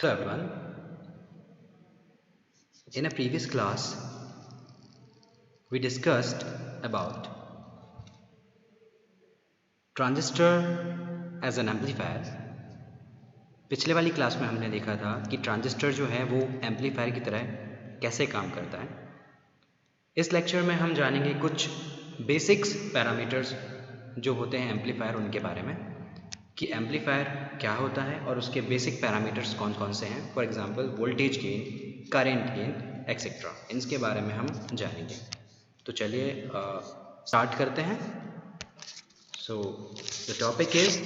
Hello everyone. In a previous class, we discussed about transistor as an amplifier. पिछले वाली class में हमने देखा था कि ट्रांजिस्टर जो है वो एम्पलीफायर की तरह कैसे काम करता है। इस लेक्चर में हम जानेंगे कुछ बेसिक्स पैरामीटर्स जो होते हैं एम्पलीफायर उनके बारे में, कि एम्पलीफायर क्या होता है और उसके बेसिक पैरामीटर्स कौन कौन से हैं। For example voltage gain, current gain etcetera, इनके बारे में हम जानेंगे। तो चलिए स्टार्ट करते हैं। So the topic is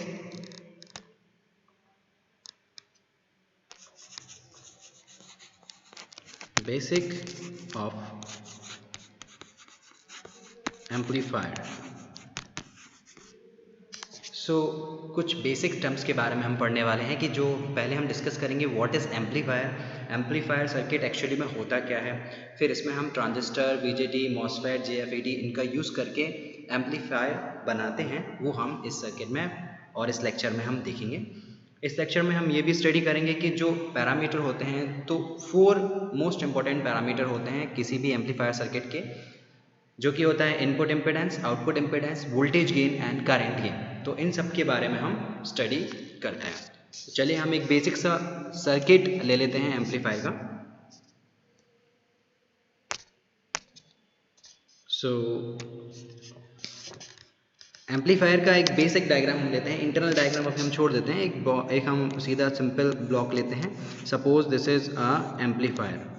basic of amplifier. कुछ बेसिक टर्म्स के बारे में हम पढ़ने वाले हैं कि जो पहले हम डिस्कस करेंगे what is amplifier. Amplifier circuit actually में होता क्या है, फिर इसमें हम ट्रांजिस्टर, बीजेटी, मॉसफेट, जेएफईडी इनका यूज़ करके एम्पलीफायर बनाते हैं, वो हम इस सर्किट में और इस लेक्चर में हम देखेंगे। इस लेक्चर में हम ये भी स्टडी करेंगे कि जो पैरामीटर होते हैं, तो 4 मोस्ट इंपॉर्टेंट पैरामीटर होते हैं किसी भी एम्पलीफायर सर्किट के, जो कि होता है input impedance, output impedance, voltage gain and current gain. तो इन सब के बारे में हम स्टडी करते हैं। तो चलिए हम एक बेसिक सा सर्किट ले लेते हैं एम्पलीफायर का। एम्पलीफायर का एक बेसिक डायग्राम हम लेते हैं। इंटरनल डायग्राम अभी हम छोड़ देते हैं, एक हम सीधा सिंपल ब्लॉक लेते हैं। Suppose this is a amplifier.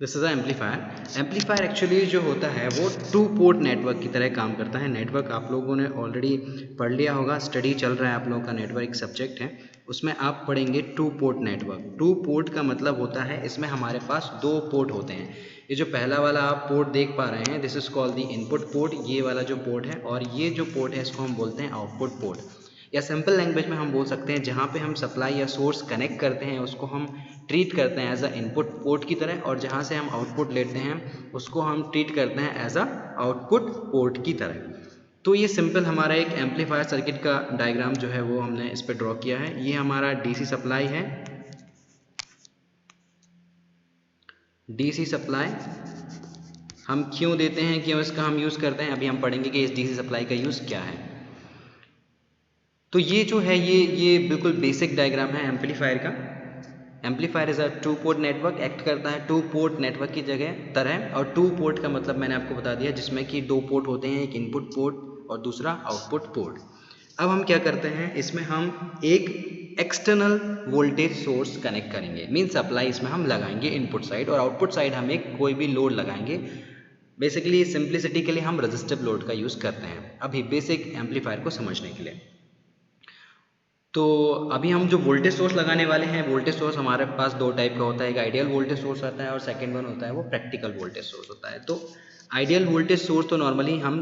This is a amplifier. Amplifier actually जो होता है वो 2 पोर्ट नेटवर्क की तरह काम करता है। नेटवर्क आप लोगों ने ऑलरेडी पढ़ लिया होगा, स्टडी चल रहा है आप लोगों का, नेटवर्क एक सब्जेक्ट है, उसमें आप पढ़ेंगे 2 पोर्ट नेटवर्क। 2 पोर्ट का मतलब होता है इसमें हमारे पास 2 पोर्ट होते हैं। ये जो पहला वाला आप पोर्ट देख पा रहे हैं, this is called the input port, ये वाला जो पोर्ट है, और ये जो पोर्ट है इसको हम बोलते हैं आउटपुट पोर्ट, या सिंपल लैंग्वेज में हम बोल सकते हैं जहाँ पे हम सप्लाई या सोर्स कनेक्ट करते हैं उसको हम ट्रीट करते हैं एज अ इनपुट पोर्ट की तरह, और जहाँ से हम आउटपुट लेते हैं उसको हम ट्रीट करते हैं एज अ आउटपुट पोर्ट की तरह। तो ये सिंपल हमारा एक एम्पलीफायर सर्किट का डायग्राम जो है वो हमने इस पर ड्रॉ किया है। ये हमारा डीसी सप्लाई है, डीसी सप्लाई हम क्यों देते हैं, क्यों इसका हम यूज़ करते हैं, अभी हम पढ़ेंगे कि इस डीसी सप्लाई का यूज़ क्या है। तो ये जो है ये बिल्कुल बेसिक डायग्राम है एम्पलीफायर का। Amplifier is a 2 port network, act करता है 2 पोर्ट नेटवर्क की जगह तरह, और 2 पोर्ट का मतलब मैंने आपको बता दिया, जिसमें कि 2 पोर्ट होते हैं, एक इनपुट पोर्ट और दूसरा आउटपुट पोर्ट। अब हम क्या करते हैं, इसमें हम एक एक्सटर्नल वोल्टेज सोर्स कनेक्ट करेंगे, मीन सप्लाई इसमें हम लगाएंगे इनपुट साइड, और आउटपुट साइड हम एक कोई भी लोड लगाएंगे। बेसिकली सिंप्लिसिटी के लिए हम रेजिस्टिव लोड का यूज़ करते हैं अभी बेसिक एम्पलीफायर को समझने के लिए। तो अभी हम जो वोल्टेज सोर्स लगाने वाले हैं, वोल्टेज सोर्स हमारे पास 2 टाइप का होता है, एक आइडियल वोल्टेज सोर्स आता है और सेकंड वन होता है वो प्रैक्टिकल वोल्टेज सोर्स होता है। तो आइडियल वोल्टेज सोर्स तो नॉर्मली हम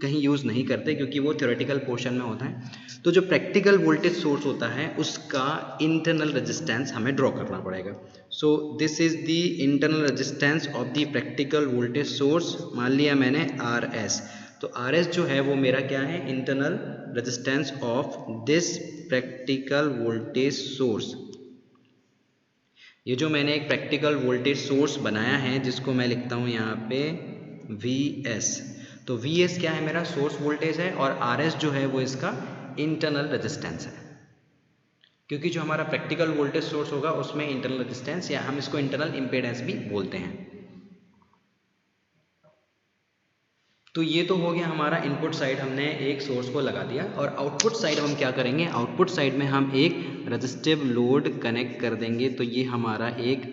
कहीं यूज़ नहीं करते क्योंकि वो थ्योरेटिकल पोर्शन में होता है। तो जो प्रैक्टिकल वोल्टेज सोर्स होता है उसका इंटरनल रेजिस्टेंस हमें ड्रॉ करना पड़ेगा। So this is the internal resistance of the practical voltage source. मान लिया मैंने RS, तो RS जो है वो मेरा क्या है, internal resistance of this practical voltage source. ये जो मैंने एक प्रैक्टिकल वोल्टेज सोर्स बनाया है जिसको मैं लिखता हूँ यहाँ पे VS, तो VS क्या है, मेरा सोर्स वोल्टेज है, और RS जो है वो इसका इंटरनल रेजिस्टेंस है, क्योंकि जो हमारा प्रैक्टिकल वोल्टेज सोर्स होगा उसमें इंटरनल रेजिस्टेंस या हम इसको इंटरनल इम्पीडेंस भी बोलते हैं। तो ये तो हो गया हमारा इनपुट साइड, हमने एक सोर्स को लगा दिया, और आउटपुट साइड हम क्या करेंगे, आउटपुट साइड में हम एक रेजिस्टिव लोड कनेक्ट कर देंगे। तो ये हमारा एक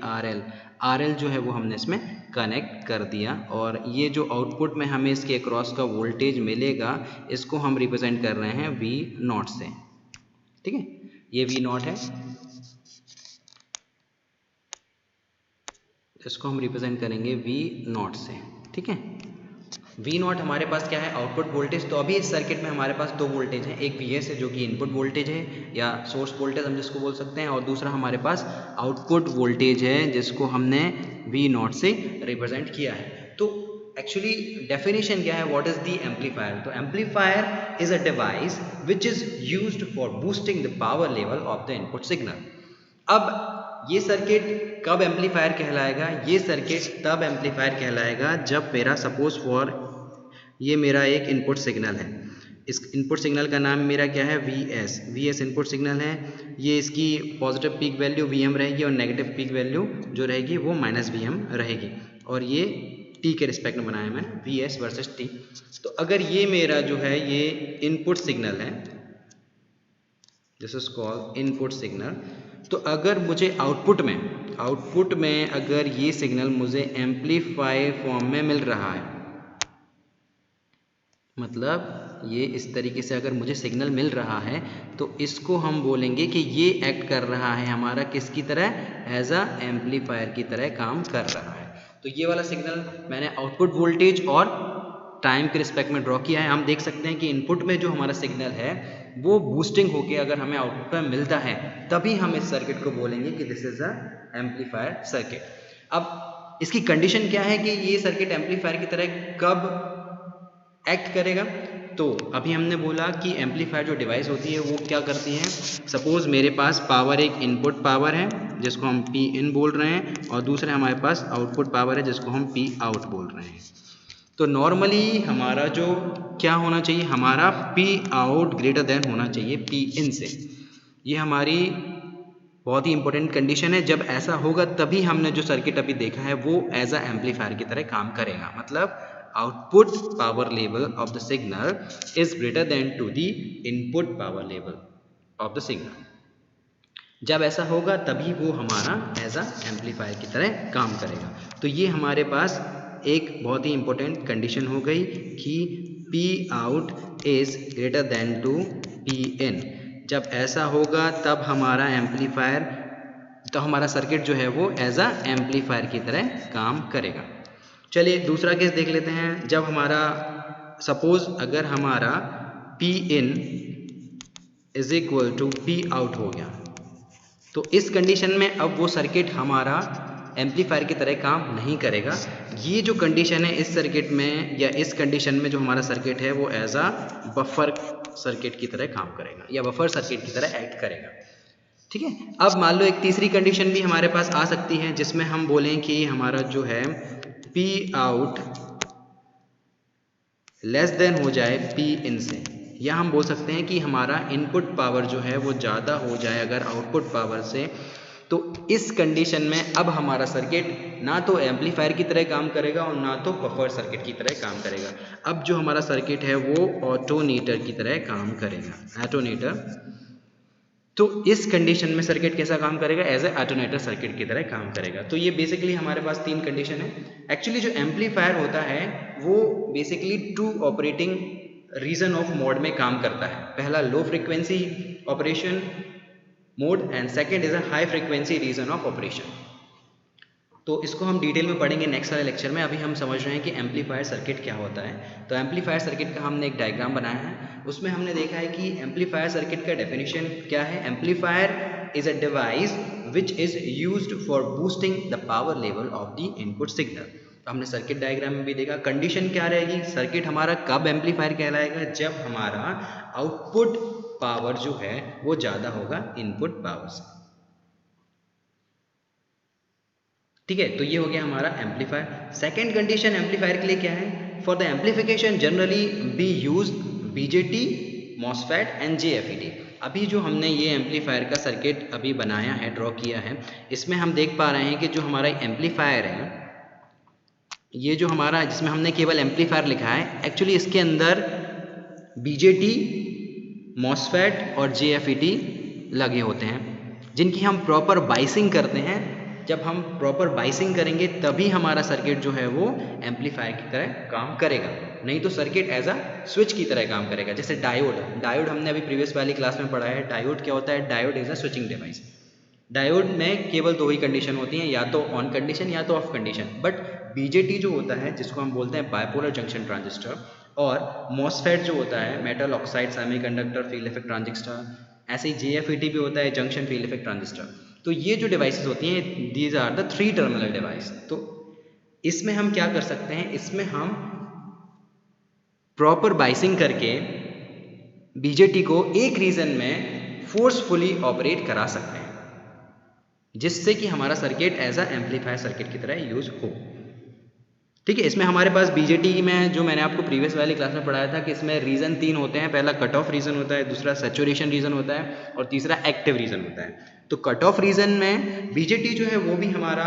RL जो है वो हमने इसमें कनेक्ट कर दिया, और ये जो आउटपुट में हमें इसके अक्रॉस का वोल्टेज मिलेगा इसको हम रिप्रेजेंट कर रहे हैं V0 से, ठीक है, ये V0 है, इसको हम रिप्रेजेंट करेंगे V0 से, ठीक है। V0 हमारे पास क्या है, आउटपुट वोल्टेज। तो अभी इस सर्किट में हमारे पास 2 वोल्टेज हैं, एक VS है जो कि इनपुट वोल्टेज है या सोर्स वोल्टेज हम जिसको बोल सकते हैं, और दूसरा हमारे पास आउटपुट वोल्टेज है जिसको हमने V0 से रिप्रेजेंट किया है। तो एक्चुअली डेफिनेशन क्या है, व्हाट इज द एम्पलीफायर? तो amplifier is a device which is used for boosting the power level of the input signal. अब ये सर्किट कब एम्पलीफायर कहलाएगा? ये सर्किट तब एम्पलीफायर कहलाएगा जब मेरा सपोज फॉर ये मेरा एक इनपुट सिग्नल है, इस इनपुट सिग्नल का नाम मेरा क्या है, वी एस इनपुट सिग्नल है। ये इसकी पॉजिटिव पीक वैल्यू Vm रहेगी और नेगेटिव पीक वैल्यू जो रहेगी वो -Vm रहेगी, और ये t के रिस्पेक्ट में बनाया मैं, Vs वर्सेस t। तो अगर ये मेरा जो है ये इनपुट सिग्नल है, this is called input signal, तो अगर मुझे आउटपुट में अगर ये सिग्नल मुझे एम्पलीफाई फॉर्म में मिल रहा है, मतलब ये इस तरीके से अगर मुझे सिग्नल मिल रहा है, तो इसको हम बोलेंगे कि ये एक्ट कर रहा है हमारा किसकी तरह, एज अ एम्पलीफायर की तरह काम कर रहा है। तो ये वाला सिग्नल मैंने आउटपुट वोल्टेज और टाइम के रिस्पेक्ट में ड्रॉ किया है। हम देख सकते हैं कि इनपुट में जो हमारा सिग्नल है वो बूस्टिंग होके अगर हमें आउटपुट में मिलता है, तभी हम इस सर्किट को बोलेंगे कि this is a amplifier circuit. अब इसकी कंडीशन क्या है कि ये सर्किट एम्पलीफायर की तरह कब एक्ट करेगा? तो अभी हमने बोला कि एम्पलीफायर जो डिवाइस होती है वो क्या करती है, सपोज मेरे पास पावर, एक इनपुट पावर है जिसको हम पी इन बोल रहे हैं, और दूसरे हमारे पास आउटपुट पावर है जिसको हम पी आउट बोल रहे हैं। तो नॉर्मली हमारा जो क्या होना चाहिए, हमारा पी आउट ग्रेटर देन होना चाहिए पी इन से। ये हमारी बहुत ही इंपॉर्टेंट कंडीशन है। जब ऐसा होगा तभी हमने जो सर्किट अभी देखा है वो एज अ एम्पलीफायर की तरह काम करेगा, मतलब output power level of the signal is greater than to the input power level of the signal। जब ऐसा होगा तभी वो हमारा एज अ एम्पलीफायर की तरह काम करेगा। तो ये हमारे पास एक बहुत ही इंपॉर्टेंट कंडीशन हो गई कि P out is greater than to P in। जब ऐसा होगा तब हमारा एम्पलीफायर, तो हमारा सर्किट जो है वो एज अ एम्पलीफायर की तरह काम करेगा। चलिए दूसरा केस देख लेते हैं। जब हमारा सपोज अगर हमारा P in is equal to P out हो गया, तो इस कंडीशन में अब वो सर्किट हमारा एम्पलीफायर की तरह काम नहीं करेगा। ये जो कंडीशन है इस सर्किट में, या इस कंडीशन में जो हमारा सर्किट है वो एज अ बफर सर्किट की तरह काम करेगा, या बफर सर्किट की तरह एक्ट करेगा। ठीक है। अब मान लो एक तीसरी कंडीशन भी हमारे पास आ सकती है जिसमें हम बोलें कि हमारा जो है P आउट लेस देन हो जाए P इन से, या हम बोल सकते हैं कि हमारा इनपुट पावर जो है वो ज़्यादा हो जाए अगर आउटपुट पावर से। तो इस कंडीशन में अब हमारा सर्किट ना तो एम्पलीफायर की तरह काम करेगा और ना तो बफर सर्किट की तरह काम करेगा। अब जो हमारा सर्किट है वो ऑटोनेटर की तरह काम करेगा, ऑटोनेटर। तो इस कंडीशन में सर्किट कैसा काम करेगा, एज ए ऑटोनेटर सर्किट की तरह काम करेगा। तो ये बेसिकली हमारे पास तीन कंडीशन है। एक्चुअली जो एम्पलीफायर होता है वो basically two operating region of mode में काम करता है। पहला low frequency operation mode and second is a high frequency region of operation. तो इसको हम डिटेल में पढ़ेंगे नेक्स्ट वाले लेक्चर में। अभी हम समझ रहे हैं कि एम्पलीफायर सर्किट क्या होता है। तो एम्पलीफायर सर्किट का हमने एक डायग्राम बनाया है, उसमें हमने देखा है कि एम्पलीफायर सर्किट का डेफिनेशन क्या है। Amplifier is a device which is used for boosting the power level of the input signal. तो हमने सर्किट डायग्राम में भी देखा कंडीशन क्या रहेगी, सर्किट हमारा कब एम्पलीफायर कहलाएगा, जब हमारा आउटपुट पावर जो है वो ज़्यादा होगा इनपुट पावर से। ठीक है। तो ये हो गया हमारा एम्पलीफायर। सेकेंड कंडीशन एम्पलीफायर के लिए क्या है, for the amplification generally we use BJT MOSFET and JFET. अभी जो हमने ये एम्पलीफायर का सर्किट अभी बनाया है, ड्रॉ किया है, इसमें हम देख पा रहे हैं कि जो हमारा एम्पलीफायर है, ये जो हमारा जिसमें हमने केवल एम्पलीफायर लिखा है, एक्चुअली इसके अंदर बीजेटी मॉसफेट और जेएफईटी लगे होते हैं, जिनकी हम प्रॉपर बाइसिंग करते हैं। जब हम प्रॉपर बाइसिंग करेंगे तभी हमारा सर्किट जो है वो एम्पलीफायर की तरह काम करेगा, नहीं तो सर्किट एज अ स्विच की तरह काम करेगा। जैसे डायोड हमने अभी प्रीवियस वाली क्लास में पढ़ा है। डायोड क्या होता है, diode is a switching device. Diode में केवल दो ही कंडीशन होती हैं, या तो ऑन कंडीशन या तो ऑफ कंडीशन। बट बीजेटी जो होता है, जिसको हम बोलते हैं बाइपोलर जंक्शन ट्रांजिस्टर, और मॉसफेट जो होता है metal oxide semiconductor field effect transistor, ऐसे ही जेएफईटी भी होता है जंक्शन फील्ड इफेक्ट ट्रांजिस्टर। तो ये जो डिवाइसेस होती हैं, these are the 3 terminal device. तो इसमें हम क्या कर सकते हैं, इसमें हम प्रॉपर बाइसिंग करके बीजेटी को एक रीजन में फोर्सफुली ऑपरेट करा सकते हैं, जिससे कि हमारा circuit as a amplifier circuit की तरह यूज हो। ठीक है, इसमें हमारे पास बीजेटी में जो मैंने आपको प्रीवियस वाली क्लास में पढ़ाया था कि इसमें रीजन 3 होते हैं। पहला कट ऑफ रीजन होता है, दूसरा सैचुरेशन रीजन होता है और तीसरा एक्टिव रीजन होता है। तो कट ऑफ रीजन में बीजेटी जो है वो भी हमारा,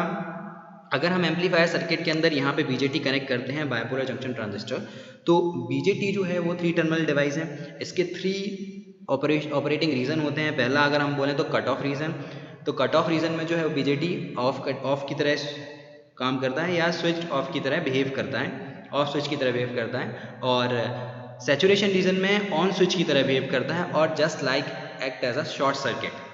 अगर हम एम्पलीफायर सर्किट के अंदर यहाँ पे बीजेटी कनेक्ट करते हैं बाइपोलर जंक्शन ट्रांजिस्टर, तो बीजेटी जो है वो 3 टर्मिनल डिवाइस है। इसके 3 ऑपरेटिंग रीजन होते हैं। पहला अगर हम बोलें तो कट ऑफ रीजन, तो कट ऑफ रीजन में जो है वो बीजेटी ऑफ की तरह काम करता है या स्विच ऑफ की तरह बिहेव करता है, ऑफ स्विच की तरह बिहेव करता है। और सैचुरेशन रीजन में ऑन स्विच की तरह बिहेव करता है और just like act as a short circuit.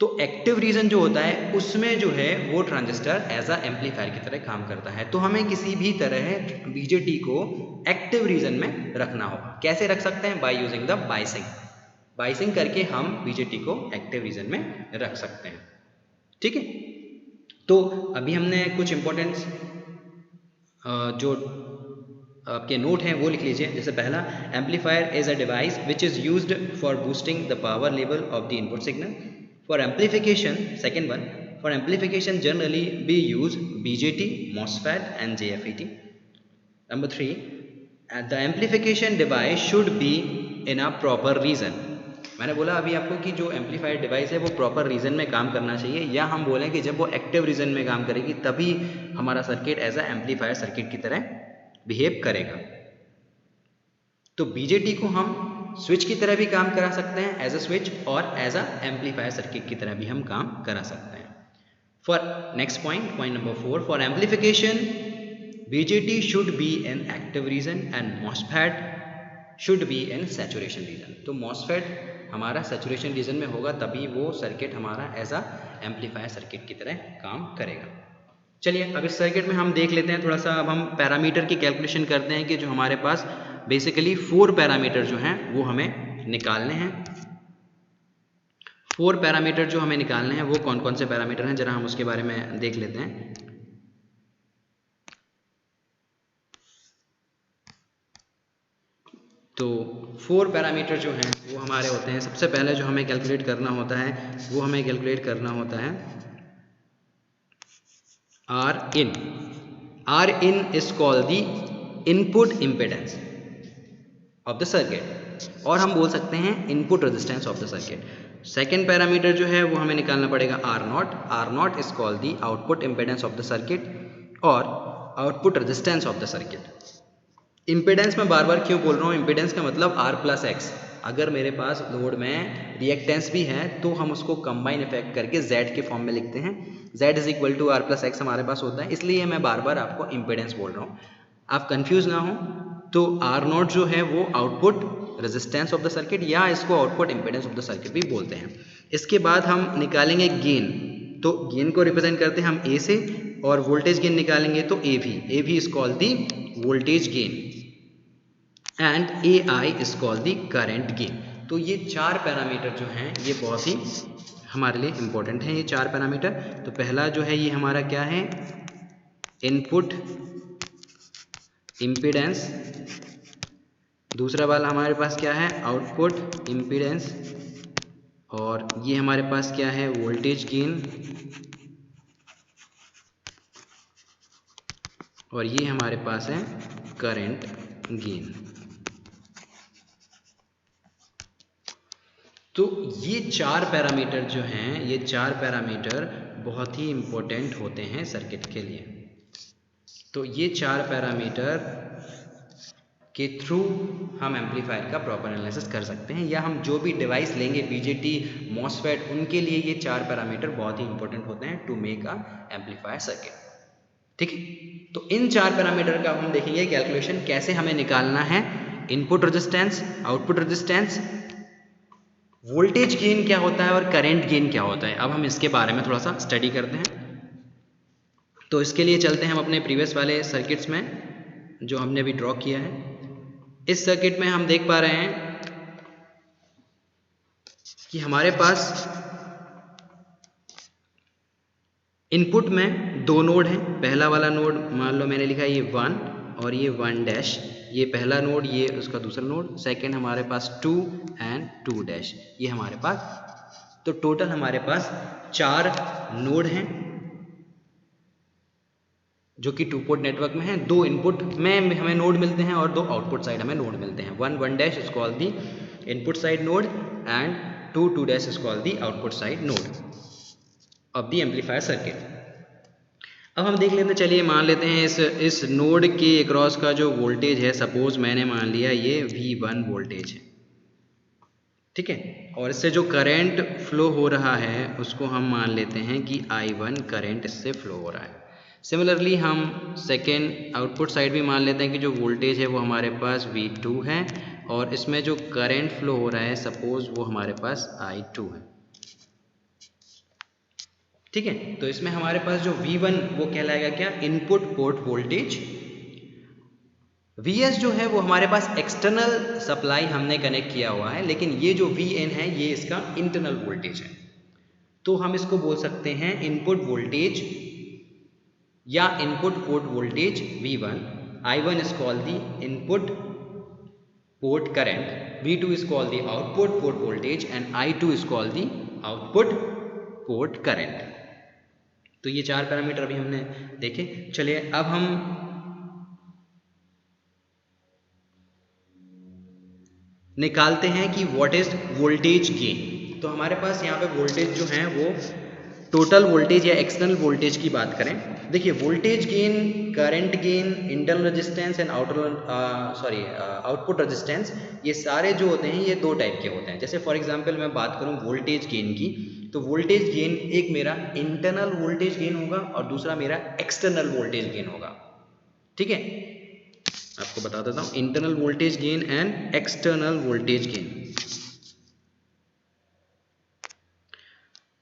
तो एक्टिव रीजन जो होता है उसमें जो है वो ट्रांजिस्टर एज अ एम्पलीफायर की तरह काम करता है। तो हमें किसी भी तरह बीजेटी को एक्टिव रीजन में रखना होगा। कैसे रख सकते हैं? By using the biasing. Biasing करके हम बीजेटी को एक्टिव रीजन में रख सकते हैं। ठीक है, तो अभी हमने कुछ इंपॉर्टेंट जो आपके नोट हैं वो लिख लीजिए। जैसे पहला, amplifier is a device which is used for boosting the power level of the input signal. For amplification, second one, for amplification generally we use BJT, MOSFET and JFET. Number 3, the amplification device should be in a proper region. मैंने बोला अभी आपको कि जो amplifier device है वो proper reason में काम करना चाहिए, या हम बोलें कि जब वो एक्टिव रीजन में काम करेगी तभी हमारा circuit as a amplifier circuit की तरह बिहेव करेगा। तो बीजेटी को हम स्विच की तरह भी काम करा सकते हैं एज अ स्विच, और एज अ एम्पलीफायर सर्किट की तरह भी हम काम करा सकते हैं। For next point number 4, for amplification BJT should be in active region and MOSFET should be in saturation region. तो मॉसफेट हमारा सैचुरेशन रीजन में होगा तभी वो सर्किट हमारा एज अ एम्पलीफायर सर्किट की तरह काम करेगा। चलिए अब इस सर्किट में हम देख लेते हैं थोड़ा सा। अब हम पैरामीटर की कैलकुलेशन करते हैं कि जो हमारे पास बेसिकली 4 पैरामीटर जो हैं वो हमें निकालने हैं। 4 पैरामीटर जो हमें निकालने हैं वो कौन कौन से पैरामीटर हैं, जरा हम उसके बारे में देख लेते हैं। तो 4 पैरामीटर जो हैं वो हमारे होते हैं। सबसे पहले जो हमें कैलकुलेट करना होता है वो हमें कैलकुलेट करना होता है R in. R in is called the input impedance of the circuit, और हम बोल सकते हैं input resistance of the circuit. Second parameter जो है वो हमें निकालना पड़ेगा R naught. R naught is called the output impedance of the circuit और output resistance of the circuit. Impedance में बार बार क्यों बोल रहा हूँ, इम्पेडेंस का मतलब R प्लस एक्स। अगर मेरे पास लोड में रिएक्टेंस भी है तो हम उसको कंबाइन इफेक्ट करके Z के फॉर्म में लिखते हैं। Z is equal to R plus X हमारे पास होता है, इसलिए मैं बार बार आपको इम्पेडेंस बोल रहा हूँ, आप कंफ्यूज ना हो। तो R नॉट जो है वो output resistance of the circuit, या इसको output impedance of the circuit भी बोलते हैं। इसके बाद हम निकालेंगे गेन। तो गेन को रिप्रेजेंट करते हैं हम A से, और वोल्टेज गेन निकालेंगे तो AV is called the voltage gain and AI is called the current gain. तो ये 4 पैरामीटर जो हैं ये बहुत ही हमारे लिए इंपॉर्टेंट हैं, ये 4 पैरामीटर। तो पहला जो है ये हमारा क्या है, इनपुट इम्पीडेंस। दूसरा वाला हमारे पास क्या है, आउटपुट इम्पीडेंस। और ये हमारे पास क्या है, वोल्टेज गेन। और ये हमारे पास है करंट गेन। तो ये 4 पैरामीटर जो हैं, ये 4 पैरामीटर बहुत ही इम्पोर्टेंट होते हैं सर्किट के लिए। तो ये 4 पैरामीटर के थ्रू हम एम्पलीफायर का प्रॉपर एनालिसिस कर सकते हैं, या हम जो भी डिवाइस लेंगे बीजेटी, मॉसफेट, उनके लिए ये 4 पैरामीटर बहुत ही इंपॉर्टेंट होते हैं to make a amplifier circuit. ठीक है, तो इन 4 पैरामीटर का हम देखेंगे कैलकुलेशन कैसे हमें निकालना है। Input resistance, output resistance, voltage gain क्या होता है और करंट गेन क्या होता है। अब हम इसके बारे में थोड़ा सा स्टडी करते हैं। तो इसके लिए चलते हैं हम अपने प्रीवियस वाले सर्किट्स में जो हमने अभी ड्रॉ किया है। इस सर्किट में हम देख पा रहे हैं कि हमारे पास इनपुट में दो नोड हैं, पहला वाला नोड मान लो मैंने लिखा है ये 1 और ये 1 डैश, ये पहला नोड, ये उसका दूसरा नोड, सेकंड हमारे पास 2 एंड 2 डैश, ये हमारे पास। तो टोटल हमारे पास 4 नोड हैं जो कि 2 पोर्ट नेटवर्क में हैं। 2 इनपुट में हमें नोड मिलते हैं और 2 आउटपुट साइड हमें नोड मिलते हैं। 1 dash is called the input side node and 2 dash is called the output side node of the amplifier circuit. अब हम देख लेते हैं, चलिए मान लेते हैं इस नोड के अक्रॉस का जो वोल्टेज है, सपोज मैंने मान लिया ये V1 वोल्टेज है, ठीक है, और इससे जो करंट फ्लो हो रहा है उसको हम मान लेते हैं कि I1 करंट इससे फ्लो हो रहा है। सिमिलरली हम सेकेंड आउटपुट साइड भी मान लेते हैं कि जो वोल्टेज है वो हमारे पास V2 है और इसमें जो करंट फ्लो हो रहा है सपोज वो हमारे पास I2 है, ठीक है। तो इसमें हमारे पास जो V1 वो कहलाएगा क्या, इनपुट पोर्ट वोल्टेज। Vs जो है वो हमारे पास एक्सटर्नल सप्लाई हमने कनेक्ट किया हुआ है, लेकिन ये जो Vn है ये इसका इंटरनल वोल्टेज है। तो हम इसको बोल सकते हैं इनपुट वोल्टेज या input port voltage V1। I1 is called the input port current, V2 is called the output port voltage and I2 is called the output port current. तो ये 4 पैरामीटर अभी हमने देखे। चलिए अब हम निकालते हैं कि व्हाट इज वोल्टेज गेन। तो हमारे पास यहाँ पे वोल्टेज जो है वो टोटल वोल्टेज या एक्सटर्नल वोल्टेज की बात करें, देखिए voltage gain, current gain, internal resistance and output resistance, ये सारे जो होते हैं ये 2 टाइप के होते हैं। जैसे फॉर एग्जांपल मैं बात करूं वोल्टेज गेन की, तो वोल्टेज गेन एक मेरा इंटरनल वोल्टेज गेन होगा और दूसरा मेरा एक्सटर्नल वोल्टेज गेन होगा, ठीक है। आपको बता देता हूं internal voltage gain and external voltage gain.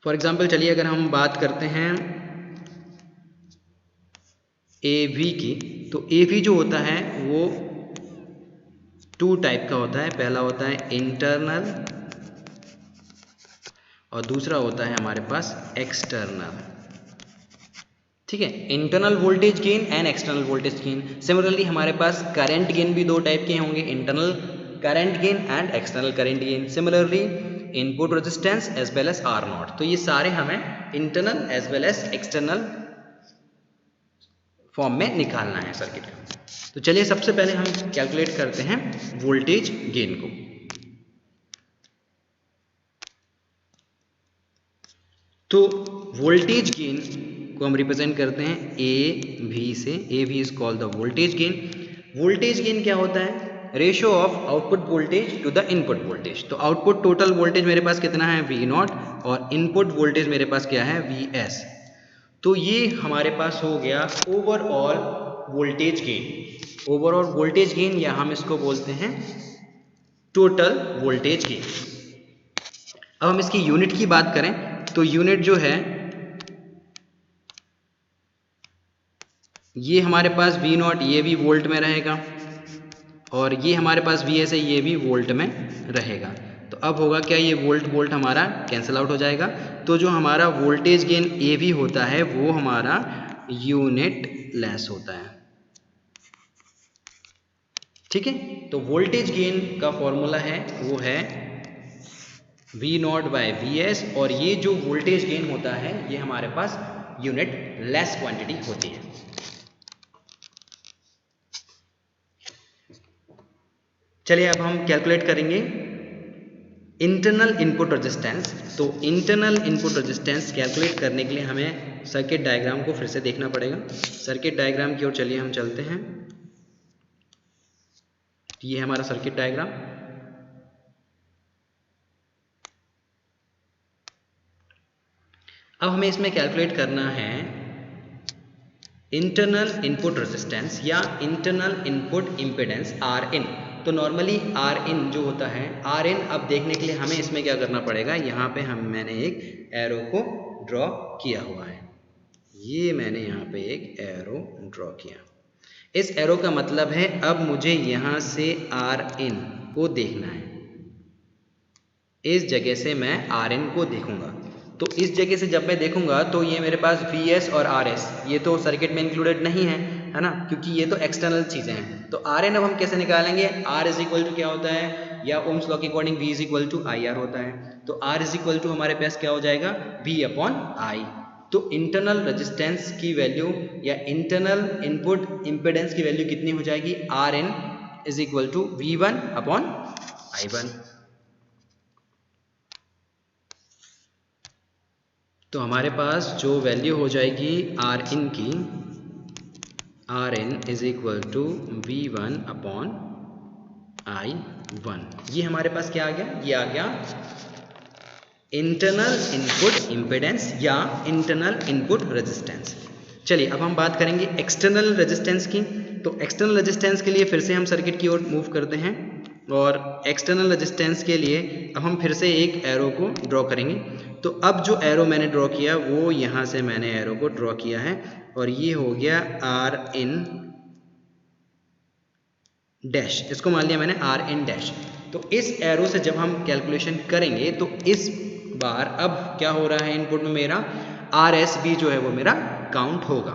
For example चलिए अगर हम बात करते हैं AV की, तो AV जो होता है वो 2 टाइप का होता है। पहला होता है इंटरनल और दूसरा होता है हमारे पास एक्सटर्नल, ठीक है। Internal voltage gain and external voltage gain. Similarly हमारे पास करंट गेन भी 2 टाइप के होंगे, internal current gain and external current gain. Similarly input resistance as well as R0। तो ये सारे हमें internal as well as external form में निकालना है सर्किट का। तो चलिए सबसे पहले हम कैलकुलेट करते हैं वोल्टेज गेन को। तो वोल्टेज गेन को हम रिप्रेजेंट करते हैं AV से। AV is called the voltage gain. Voltage gain क्या होता है, ratio of output voltage to the input voltage. तो आउटपुट टोटल वोल्टेज मेरे पास कितना है V0 और इनपुट वोल्टेज मेरे पास क्या है VS। तो ये हमारे पास हो गया overall voltage gain. Overall voltage gain या हम इसको बोलते हैं टोटल वोल्टेज गेन। अब हम इसकी यूनिट की बात करें तो यूनिट जो है ये हमारे पास V0 ये भी वोल्ट में रहेगा और ये हमारे पास VS है ये भी वोल्ट में रहेगा। तो अब होगा क्या, ये वोल्ट वोल्ट हमारा कैंसिल आउट हो जाएगा। तो जो हमारा वोल्टेज गेन AV होता है वो हमारा यूनिट लेस होता है, ठीक है। तो वोल्टेज गेन का फॉर्मूला है वो है V0 बाय VS और ये जो वोल्टेज गेन होता है ये हमारे पास यूनिट लेस क्वांटिटी होती है। चलिए अब हम कैलकुलेट करेंगे इंटरनल इनपुट रेजिस्टेंस। तो इंटरनल इनपुट रेजिस्टेंस कैलकुलेट करने के लिए हमें सर्किट डायग्राम को फिर से देखना पड़ेगा। सर्किट डायग्राम की ओर चलिए हम चलते हैं। ये है हमारा सर्किट डायग्राम। अब हमें इसमें कैलकुलेट करना है इंटरनल इनपुट रेजिस्टेंस या इंटरनल इनपुट इम्पीडेंस Rin। तो नॉर्मली Rin जो होता है, Rin अब देखने के लिए हमें इसमें क्या करना पड़ेगा, यहाँ पे मैंने एक एरो को ड्रॉ किया हुआ है। ये मैंने यहाँ पे एक एरो ड्रॉ किया। इस एरो का मतलब है अब मुझे यहाँ से Rin को देखना है, इस जगह से मैं Rin को देखूंगा। तो इस जगह से जब मैं देखूंगा तो ये मेरे पास Vs और Rs ये तो सर्किट में इंक्लूडेड नहीं है ना, क्योंकि ये तो एक्सटर्नल चीज़ें हैं। तो Rn अब हम कैसे निकालेंगे, R इज इक्वल टू क्या होता है, या ओम्स लॉ के according V is equal to IR होता है। तो R इज इक्वल टू हमारे पास क्या हो जाएगा, V अपॉन I। तो इंटरनल रेजिस्टेंस की वैल्यू या इंटरनल इनपुट इम्पिडेंस की वैल्यू कितनी हो जाएगी, Rn is equal to V1 upon I1। तो हमारे पास जो वैल्यू हो जाएगी Rin की, Rn is equal to V1 upon I1। ये हमारे पास क्या आ गया, ये आ गया इंटरनल इनपुट इम्पिडेंस या इंटरनल इनपुट रेजिस्टेंस। चलिए अब हम बात करेंगे एक्सटर्नल रेजिस्टेंस की। तो एक्सटर्नल रेजिस्टेंस के लिए फिर से हम सर्किट की ओर मूव करते हैं और एक्सटर्नल रेजिस्टेंस के लिए अब हम फिर से एक एरो को ड्रॉ करेंगे। तो अब जो एरो मैंने ड्रॉ किया वो यहाँ से मैंने एरो को ड्रॉ किया है और ये हो गया Rin डैश, इसको मान लिया मैंने Rin डैश। तो इस एरो से जब हम कैलकुलेशन करेंगे तो इस बार अब क्या हो रहा है, इनपुट में मेरा Rs भी जो है वो मेरा काउंट होगा,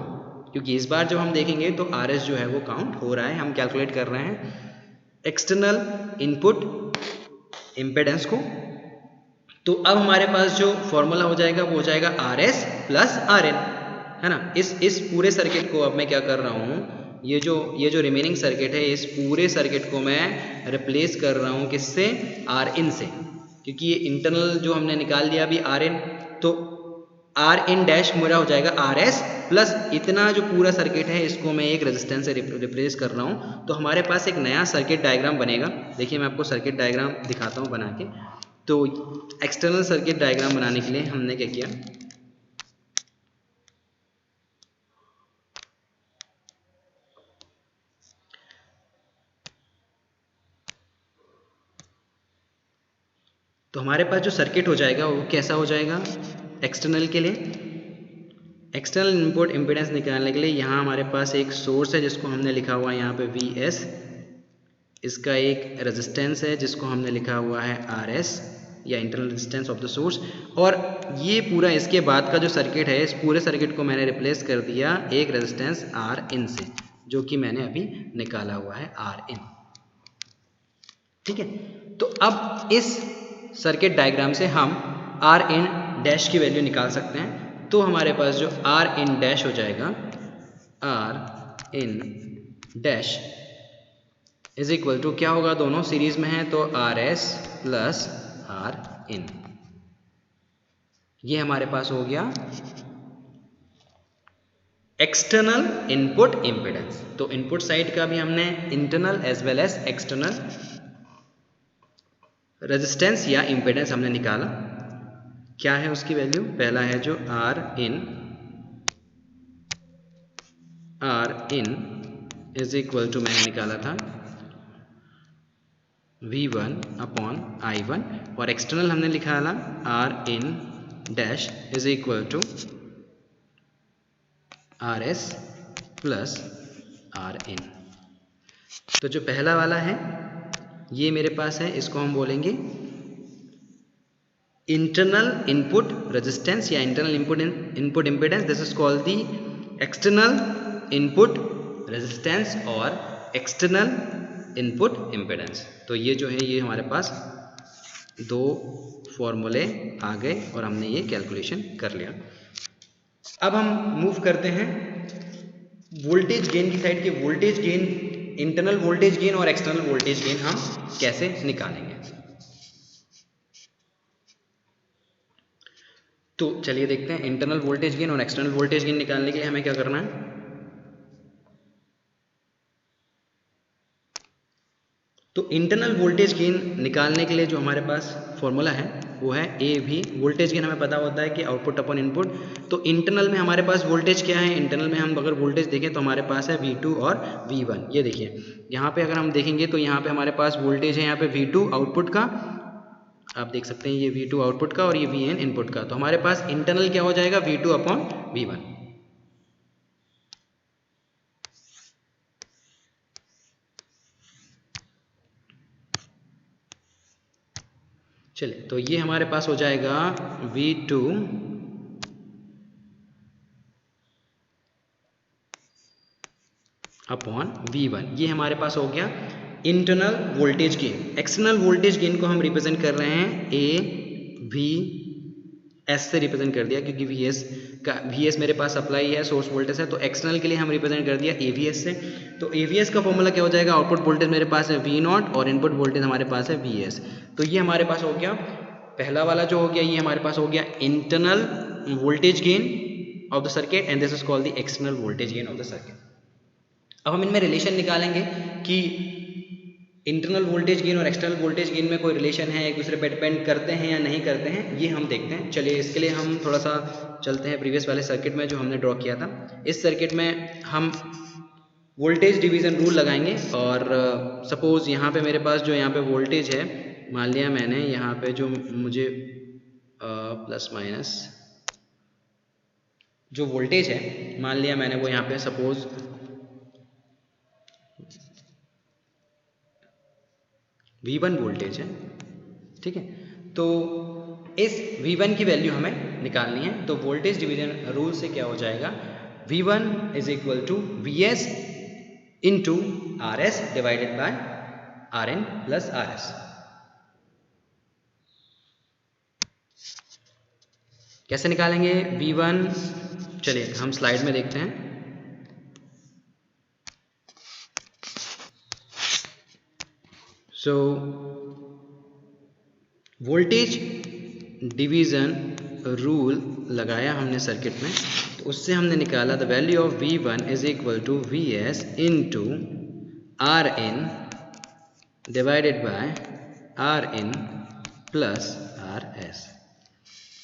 क्योंकि इस बार जब हम देखेंगे तो Rs जो है वो काउंट हो रहा है। हम कैलकुलेट कर रहे हैं एक्सटर्नल इनपुट इम्पेडेंस को। तो अब हमारे पास जो फॉर्मूला हो जाएगा वो हो जाएगा Rs प्लस Rn, है ना। इस पूरे सर्किट को अब मैं क्या कर रहा हूँ, ये जो रिमेनिंग सर्किट है इस पूरे सर्किट को मैं रिप्लेस कर रहा हूँ किससे, Rin से, क्योंकि ये इंटरनल जो हमने निकाल लिया अभी Rn, तो Rin डैश मेरा हो जाएगा Rs प्लस इतना जो पूरा सर्किट है इसको मैं एक रेजिस्टेंस से रिप्लेस कर रहा हूँ। तो हमारे पास एक नया सर्किट डायग्राम बनेगा। देखिए मैं आपको सर्किट डायग्राम दिखाता हूँ बना के। तो एक्सटर्नल सर्किट डायग्राम बनाने के लिए हमने क्या किया, तो हमारे पास जो सर्किट हो जाएगा वो कैसा हो जाएगा, एक्सटर्नल के लिए एक्सटर्नल इनपुट इम्पीडेंस निकालने के लिए यहाँ हमारे पास एक सोर्स है जिसको हमने लिखा हुआ है यहाँ पे Vs, इसका एक रेजिस्टेंस है जिसको हमने लिखा हुआ है Rs या internal resistance of the source, और ये पूरा इसके बाद का जो सर्किट है इस पूरे सर्किट को मैंने रिप्लेस कर दिया एक रेजिस्टेंस Rin से, जो कि मैंने अभी निकाला हुआ है Rin। ठीक है, तो अब इस सर्किट डायग्राम से हम Rin डैश की वैल्यू निकाल सकते हैं। तो हमारे पास जो Rin डैश हो जाएगा, Rin dash is equal to क्या होगा, दोनों सीरीज में है तो Rs प्लस Rin, ये हमारे पास हो गया एक्सटर्नल इनपुट इम्पीडेंस। तो इनपुट साइड का भी हमने internal as well as external resistance या इम्पीडेंस हमने निकाला। क्या है उसकी वैल्यू, पहला है जो Rin इज इक्वल टू मैंने निकाला था V1 अपॉन I1, और एक्सटर्नल हमने निकाला Rin dash is equal to Rs plus Rin। तो जो पहला वाला है ये मेरे पास है, इसको हम बोलेंगे इंटरनल इनपुट रेजिस्टेंस या internal input impedance. This is called the external input resistance और एक्सटर्नल इनपुट इम्पीडेंस। तो ये जो है ये हमारे पास दो फॉर्मूले आ गए और हमने ये कैलकुलेशन कर लिया। अब हम मूव करते हैं वोल्टेज गेन की साइड। के voltage gain, internal voltage gain और एक्सटर्नल वोल्टेज गेन हम कैसे निकालेंगे। तो चलिए देखते हैं इंटरनल वोल्टेज गेन और एक्सटर्नल वोल्टेज गेन निकालने के लिए हमें क्या करना है। तो इंटरनल वोल्टेज गेन निकालने के लिए जो हमारे पास फॉर्मूला है वो है AV। वोल्टेज गेन हमें पता होता है कि आउटपुट अपॉन इनपुट। तो इंटरनल में हमारे पास वोल्टेज क्या है, इंटरनल में हम अगर वोल्टेज देखें तो हमारे पास है V2 और V1। ये देखिए यहाँ पे अगर हम देखेंगे तो यहाँ पे हमारे पास वोल्टेज है यहाँ पे V2 आउटपुट का, आप देख सकते हैं ये V2 आउटपुट का और ये Vn इनपुट का। तो हमारे पास इंटरनल क्या हो जाएगा, V2 अपॉन V1। चलिए, तो ये हमारे पास हो जाएगा V2 अपॉन V1। ये हमारे पास हो गया internal voltage gain. External voltage gain को हम रिप्रेजेंट कर रहे हैं AVS से रिप्रेजेंट कर दिया, क्योंकि VS मेरे पास सप्लाई है, सोर्स वोल्टेज है, तो एक्सटर्नल के लिए हम रिप्रेजेंट कर दिया AVS से। तो AVS का फॉर्मूला क्या हो जाएगा, आउटपुट वोल्टेज मेरे पास है V0 और इनपुट वोल्टेज हमारे पास है VS। तो ये हमारे पास हो गया पहला वाला जो हो गया, ये हमारे पास हो गया internal voltage gain of the circuit and this is called the external voltage gain of the circuit. अब हम इनमें रिलेशन निकालेंगे कि इंटरनल वोल्टेज गेन और एक्सटर्नल वोल्टेज गेन में कोई रिलेशन है, एक दूसरे पे डिपेंड करते हैं या नहीं करते हैं, ये हम देखते हैं। चलिए, इसके लिए हम थोड़ा सा चलते हैं प्रीवियस वाले सर्किट में जो हमने ड्रॉ किया था। इस सर्किट में हम वोल्टेज डिवीज़न रूल लगाएंगे और सपोज़ यहाँ पे मेरे पास जो यहाँ पे वोल्टेज है, मान लिया मैंने यहाँ पे जो मुझे प्लस माइनस जो वोल्टेज है, मान लिया मैंने वो यहाँ पे सपोज़ V1 वोल्टेज है, ठीक है। तो इस V1 की वैल्यू हमें निकालनी है। तो वोल्टेज डिवीजन रूल से क्या हो जाएगा, V1 is equal to VS into RS divided by RN plus RS। कैसे निकालेंगे V1, चलिए हम स्लाइड में देखते हैं। सो वोल्टेज डिवीज़न रूल लगाया हमने सर्किट में, तो उससे हमने निकाला the value of V1 is equal to VS into RN divided by RN plus RS।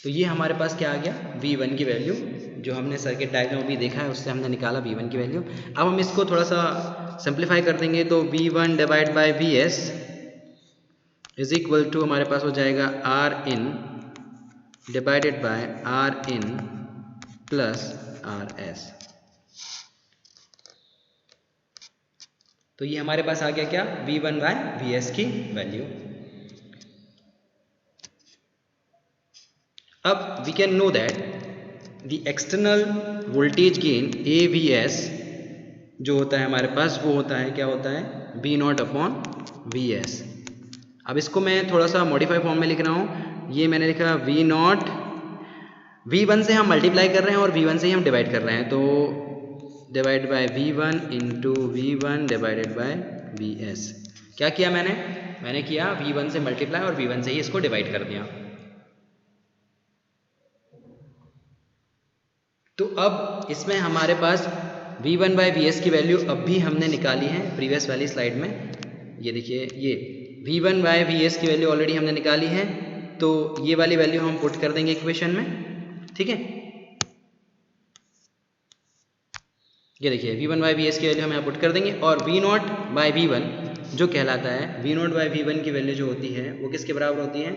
तो ये हमारे पास क्या आ गया, V1 की वैल्यू जो हमने सर्किट डायग्राम अभी देखा है उससे हमने निकाला V1 की वैल्यू। अब हम इसको थोड़ा सा सिंप्लीफाई कर देंगे, तो V1 divide by VS is equal to हमारे पास हो जाएगा RN divided by RN plus RS। तो ये हमारे पास आ गया क्या, V1 बाय VS की वैल्यू। अब we can know that the external voltage gain AVS जो होता है हमारे पास, वो होता है, क्या होता है, V0 अपॉन VS। अब इसको मैं थोड़ा सा मॉडिफाई फॉर्म में लिख रहा हूँ। ये मैंने लिखा V0, V1 से हम मल्टीप्लाई कर रहे हैं और V1 से ही हम डिवाइड कर रहे हैं, तो divide by V1 into V1 divided by VS। क्या किया मैंने किया V1 से मल्टीप्लाई और V1 से ही इसको डिवाइड कर दिया। तो अब इसमें हमारे पास V1 बाय VS की वैल्यू अब भी हमने निकाली है प्रीवियस वाली स्लाइड में। ये देखिए, ये V1 बाय VS की वैल्यू ऑलरेडी हमने निकाली है, तो ये वाली वैल्यू हम पुट कर देंगे इक्वेशन में, ठीक है। ये देखिए V1 बाय VS की वैल्यू हम यहाँ पुट कर देंगे और V0 बाय V1 जो कहलाता है, V0 बाय V1 की वैल्यू जो होती है वो किसके बराबर होती है,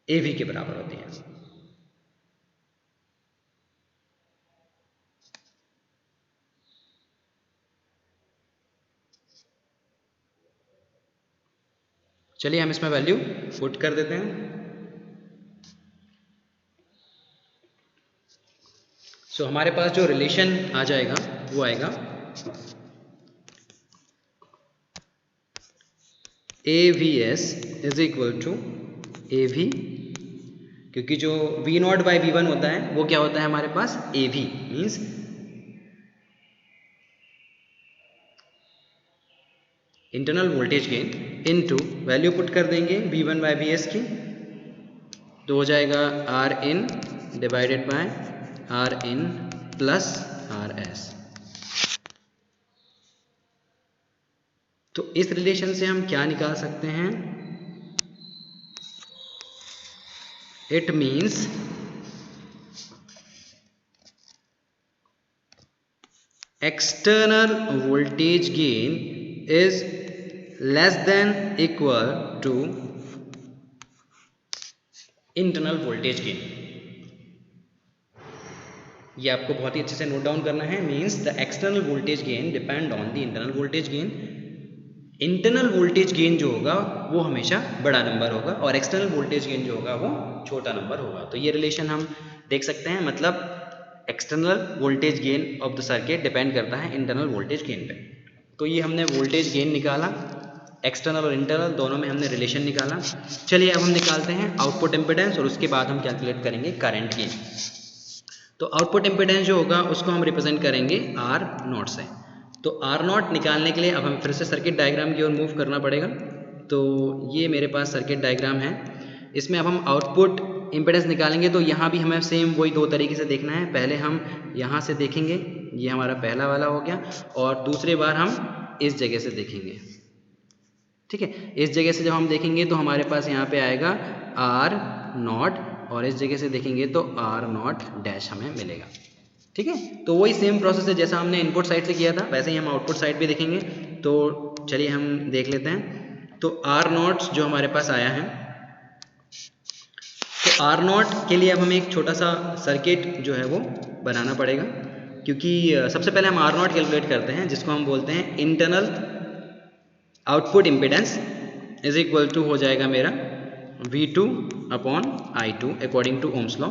AV के बराबर होती है। चलिए हम इसमें वैल्यू पुट कर देते हैं। सो हमारे पास जो रिलेशन आ जाएगा वो आएगा AVS is equal to AV, क्योंकि जो V0 बाय V1 होता है वो क्या होता है हमारे पास, AV means internal voltage gain into value put कर देंगे V1 बाय VS की, तो हो जाएगा RN divided by RN plus RS। तो इस रिलेशन से हम क्या निकाल सकते हैं, it means external voltage gain is less than equal to internal voltage gain। ये आपको बहुत ही अच्छे से नोट डाउन करना है। Means the external voltage gain depend on the internal voltage gain internal voltage gain जो होगा वो हमेशा बड़ा नंबर होगा और एक्सटर्नल वोल्टेज गेन जो होगा वो छोटा नंबर होगा। तो ये रिलेशन हम देख सकते हैं, मतलब external voltage gain of the circuit depend करता है इंटरनल वोल्टेज गेन पे। तो ये हमने वोल्टेज गेन निकाला, एक्सटर्नल और इंटरनल दोनों में हमने रिलेशन निकाला। चलिए अब हम निकालते हैं आउटपुट इम्पिडेंस और उसके बाद हम कैलकुलेट करेंगे करंट गेन। तो आउटपुट इम्पिडेंस जो होगा उसको हम रिप्रेजेंट करेंगे आर नॉट से। तो आर नॉट निकालने के लिए अब हमें फिर से सर्किट डायग्राम की ओर मूव करना पड़ेगा। तो ये मेरे पास सर्किट डायग्राम है, इसमें अब हम आउटपुट इम्पिडेंस निकालेंगे। तो यहाँ भी हमें सेम वही दो तरीके से देखना है। पहले हम यहाँ से देखेंगे, ये हमारा पहला वाला हो गया, और दूसरी बार हम इस जगह से देखेंगे। ठीक है, इस जगह से जब हम देखेंगे तो हमारे पास यहाँ पे आएगा आर नॉट, और इस जगह से देखेंगे तो आर नॉट डैश हमें मिलेगा। ठीक है, तो वही सेम प्रोसेस है जैसा हमने इनपुट साइड से किया था, वैसे ही हम आउटपुट साइड भी देखेंगे। तो चलिए हम देख लेते हैं। तो आर नॉट जो हमारे पास आया है, तो आर नॉट के लिए अब हमें एक छोटा सा सर्किट जो है वो बनाना पड़ेगा, क्योंकि सबसे पहले हम आर नॉट कैलकुलेट करते हैं, जिसको हम बोलते हैं internal output impedance is equal to हो जाएगा मेरा V2 upon I2 according to Ohm's law.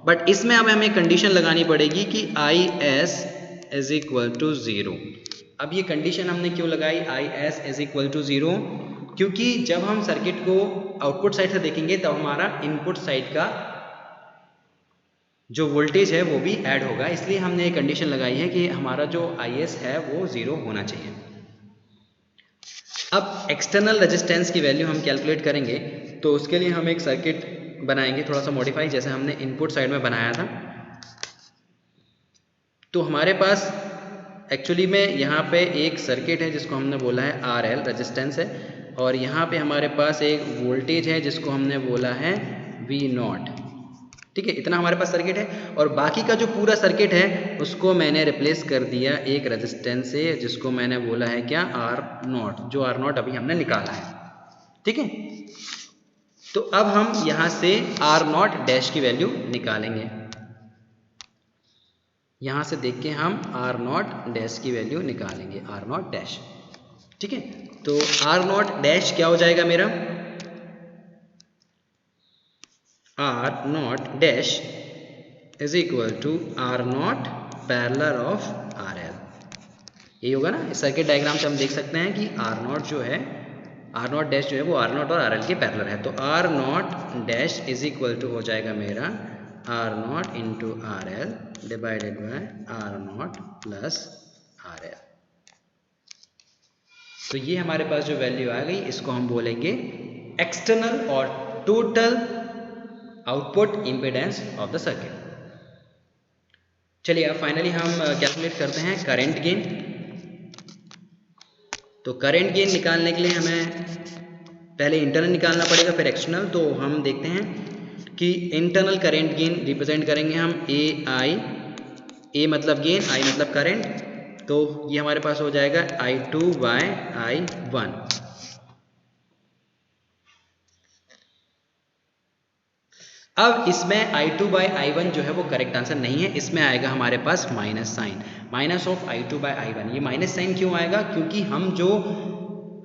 But इसमें अब हमें कंडीशन लगानी पड़ेगी कि IS इज इक्वल टू 0। अब ये कंडीशन हमने क्यों लगाई IS इज इक्वल टू 0? क्योंकि जब हम सर्किट को आउटपुट साइड से देखेंगे तब हमारा इनपुट साइड का जो वोल्टेज है वो भी ऐड होगा, इसलिए हमने ये कंडीशन लगाई है कि हमारा जो IS है वो 0 होना चाहिए। अब एक्सटर्नल रेजिस्टेंस की वैल्यू हम कैलकुलेट करेंगे, तो उसके लिए हम एक सर्किट बनाएंगे थोड़ा सा मॉडिफाई, जैसे हमने इनपुट साइड में बनाया था। तो हमारे पास एक्चुअली में यहाँ पे एक सर्किट है जिसको हमने बोला है RL रेजिस्टेंस है, और यहाँ पे हमारे पास एक वोल्टेज है जिसको हमने बोला है V0। ठीक है, इतना हमारे पास सर्किट है, और बाकी का जो पूरा सर्किट है उसको मैंने रिप्लेस कर दिया एक रेजिस्टेंस से जिसको मैंने बोला है क्या R0, जो R0 अभी हमने निकाला है। ठीक है, तो अब हम यहाँ से R0 डैश की वैल्यू निकालेंगे। यहाँ से देख के हम R0 डैश की वैल्यू निकालेंगे, R0 डैश। ठीक है, तो R0 डैश क्या हो जाएगा मेरा, R0 dash is equal to R0 parallel of RL। यही होगा ना, इस सर्किट डायग्राम से हम देख सकते हैं कि R0 जो है, R0 डैश जो है वो R0 और RL के पैरेलल है। तो R0 dash is equal to हो जाएगा मेरा R0 into RL divided by R0 plus RL। तो ये हमारे पास जो वैल्यू आ गई इसको हम बोलेंगे एक्सटर्नल और total output impedance of the circuit. चलिए अब फाइनली हम कैलकुलेट करते हैं करंट गेन। तो करंट गेन निकालने के लिए हमें पहले इंटरनल निकालना पड़ेगा, फिर एक्सटर्नल। तो हम देखते हैं कि इंटरनल करंट गेन रिप्रेजेंट करेंगे हम A मतलब गेन, I मतलब करंट। तो ये हमारे पास हो जाएगा I2 बाय I1। अब इसमें I2 बाय I1 जो है वो करेक्ट आंसर नहीं है, इसमें आएगा हमारे पास minus sign, minus of I2 by I1। ये माइनस साइन क्यों आएगा? क्योंकि हम जो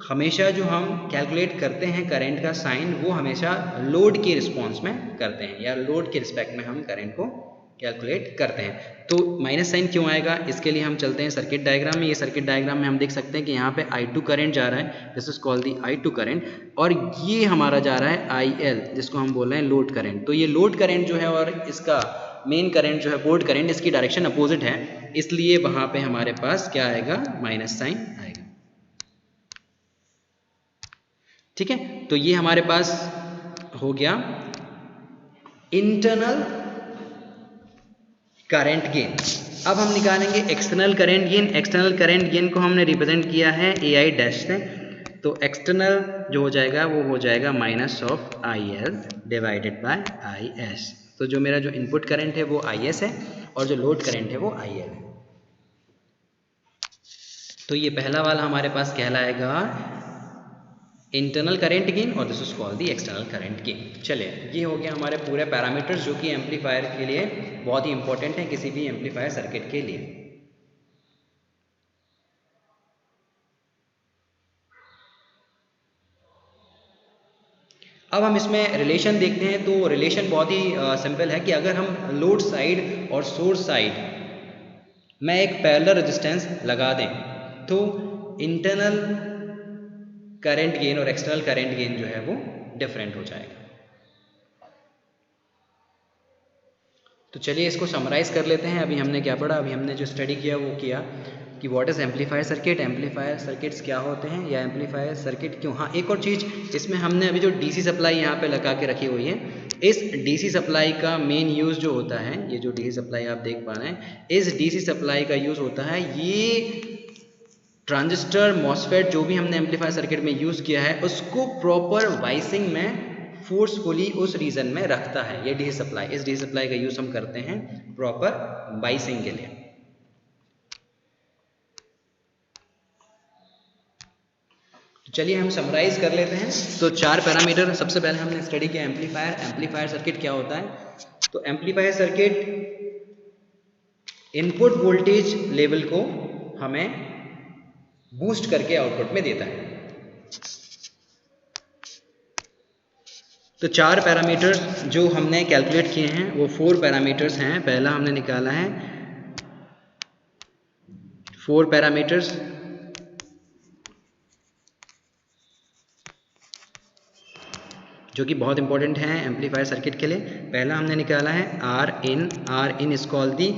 हमेशा जो हम कैलकुलेट करते हैं करंट का साइन, वो हमेशा लोड के रिस्पॉन्स में करते हैं, या लोड के रिस्पेक्ट में हम करंट को कैलकुलेट करते हैं। तो माइनस साइन क्यों आएगा, इसके लिए हम चलते हैं सर्किट डायग्राम में। ये सर्किट डायग्राम में हम देख सकते हैं कि यहाँ पे I2 करंट जा रहा है, this is called the I2 current, और ये हमारा जा रहा है IL जिसको हम बोल रहे हैं लोड करंट। तो ये लोड करंट जो है और इसका मेन करंट जो है बोर्ड करंट, इसकी डायरेक्शन अपोजिट है, इसलिए वहाँ पे हमारे पास क्या आएगा, माइनस साइन आएगा। ठीक है, तो ये हमारे पास हो गया इंटरनल करंट गेन। अब हम निकालेंगे external current gain. External current gain को हमने रिप्रेजेंट किया है AI डैश से। तो एक्सटर्नल जो हो जाएगा वो हो जाएगा minus of IL divided by IS। तो जो मेरा जो इनपुट करंट है वो IS है और जो लोड करंट है वो IL है। तो ये पहला वाला हमारे पास कहलाएगा इंटरनल करंट गेन, और this is called the external current gain. चलिए, ये हो गया हमारे पूरे पैरामीटर्स जो कि एम्पलीफायर के लिए बहुत ही इंपॉर्टेंट है, किसी भी एम्पलीफायर सर्किट के लिए। अब हम इसमें रिलेशन देखते हैं। तो रिलेशन बहुत ही सिंपल है कि अगर हम लोड साइड और सोर्स साइड में एक पैरेलल रेजिस्टेंस लगा दें तो इंटरनल करंट गेन और एक्सटर्नल करंट गेन जो है वो डिफरेंट हो जाएगा। तो चलिए इसको समराइज कर लेते हैं। अभी हमने क्या पढ़ा, अभी हमने जो स्टडी किया वो किया कि what is amplifier circuit, amplifier circuits क्या होते हैं या एम्पलीफायर सर्किट क्यों। हाँ, एक और चीज़ इसमें हमने अभी जो डीसी सप्लाई यहाँ पे लगा के रखी हुई है, इस डीसी सप्लाई का मेन यूज़ जो होता है, ये जो डीसी सप्लाई आप देख पा रहे हैं, इस डीसी सप्लाई का यूज़ होता है ये ट्रांजिस्टर मॉसफेट जो भी हमने एम्पलीफायर सर्किट में यूज़ किया है उसको प्रॉपर वाइसिंग में फोर्सफुली उस रीजन में रखता है। ये डीसी सप्लाई, इस डीसी सप्लाई का यूज़ हम करते हैं प्रॉपर वाइसिंग के लिए। चलिए हम समराइज कर लेते हैं। तो 4 पैरामीटर सबसे पहले हमने स्टडी किया एम्पलीफायर। एम्पलीफायर सर्किट क्या होता है, तो amplifier circuit input voltage level को हमें बूस्ट करके आउटपुट में देता है। तो 4 पैरामीटर्स जो हमने कैलकुलेट किए हैं वो 4 पैरामीटर्स हैं। पहला हमने निकाला है 4 पैरामीटर्स, जो कि बहुत इंपॉर्टेंट है एम्पलीफायर सर्किट के लिए। पहला हमने निकाला है R in is called the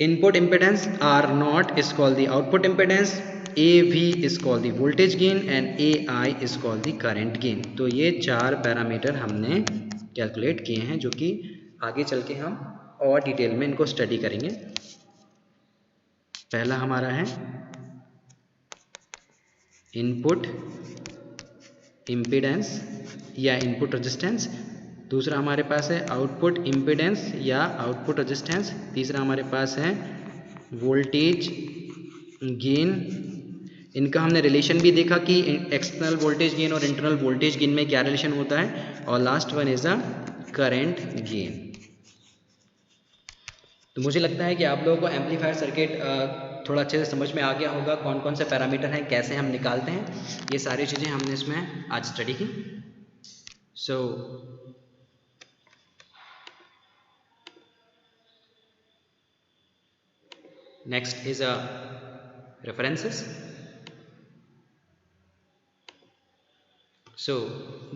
input impedance, R naught is called the output impedance, AV is called the voltage gain and AI is called the current gain. तो ये 4 पैरामीटर हमने कैलकुलेट किए हैं जो कि आगे चल के हम और डिटेल में इनको स्टडी करेंगे। पहला हमारा है इनपुट इम्पिडेंस या इनपुट रेजिस्टेंस, दूसरा हमारे पास है आउटपुट इम्पिडेंस या आउटपुट रेजिस्टेंस, तीसरा हमारे पास है वोल्टेज गेन। इनका हमने रिलेशन भी देखा कि एक्सटर्नल वोल्टेज गेन और इंटरनल वोल्टेज गेन में क्या रिलेशन होता है, और last one is the current gain. तो मुझे लगता है कि आप लोगों को एम्पलीफायर सर्किट थोड़ा अच्छे से समझ में आ गया होगा, कौन कौन से पैरामीटर हैं, कैसे हम निकालते हैं, ये सारी चीज़ें हमने इसमें आज स्टडी की। So next is references. So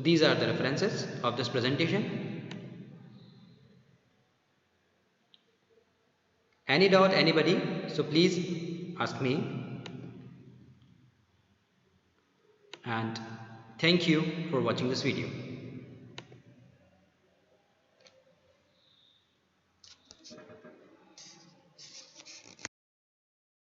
these are the references of this presentation. Any doubt, anybody? So please ask me. And thank you for watching this video.